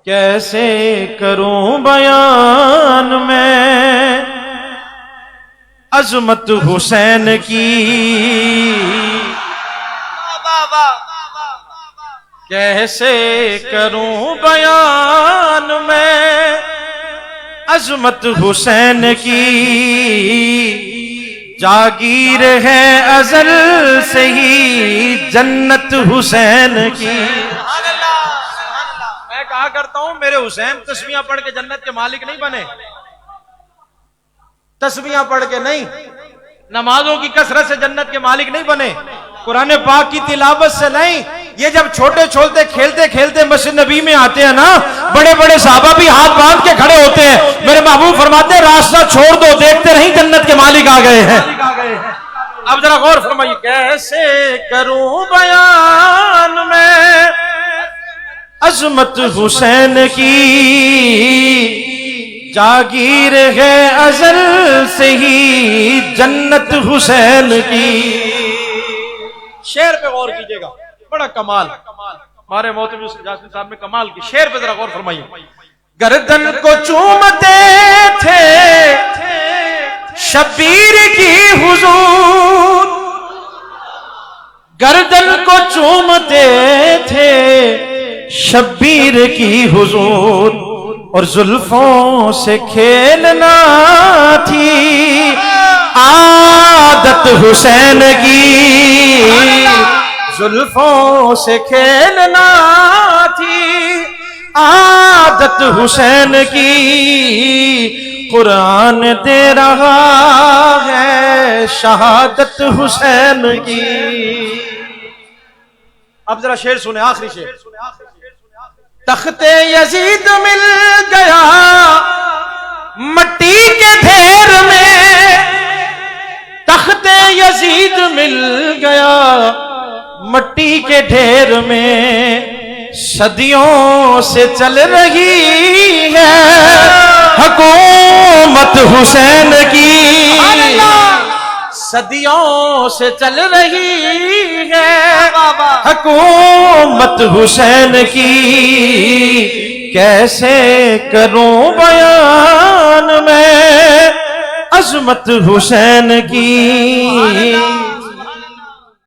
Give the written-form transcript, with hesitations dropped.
کیسے کروں بیان میں عظمت حسین کی، کیسے کروں بیان میں عظمت حسین کی، جاگیر ہے ازل سے ہی جنت حسین کی۔ میں کہا کرتا ہوں میرے حسین تسبیحاں پڑھ کے جنت کے مالک نہیں بنے، تسبیحاں پڑھ کے نہیں، نمازوں کی کثرت سے جنت کے مالک نہیں بنے، قرآن پاک کی تلاوت سے نہیں۔ یہ جب چھوٹے چھوٹے کھیلتے کھیلتے مسجد نبی میں آتے ہیں نا، بڑے بڑے صحابہ بھی ہاتھ باندھ کے کھڑے ہوتے ہیں، میرے محبوب فرماتے ہیں راستہ چھوڑ دو، دیکھتے رہیں جنت کے مالک آ گئے ہیں۔ اب ذرا غور فرمائیے، کیسے کروں بیان میں عظمت حسین کی، جاگیر ہے ازل سے ہی جنت حسین کی۔ شعر پہ غور کیجئے گا، بڑا کمال، ہمارے محترم یوسف جاسمین صاحب نے کمال کی، شعر پہ ذرا غور فرمائیے۔ گردن کو چومتے تھے شبیر کی حضور، گردن کو چومتے تھے شبیر کی حضور، اور زلفوں سے کھیلنا تھی عادت حسین کی، زلفوں سے کھیلنا تھی عادت حسین کی، قرآن دے رہا ہے شہادت حسین کی۔ اب ذرا شعر سنیں، آخری شعر۔ تخت یزید مل گیا مٹی کے ڈھیر میں، تخت یزید مل گیا مٹی کے ڈھیر میں، صدیوں سے چل رہی ہے حکومت حسین کی، صدیوں سے چل رہی ہے حکومت حسین کی، کیسے کروں بیان میں عظمت حسین کی۔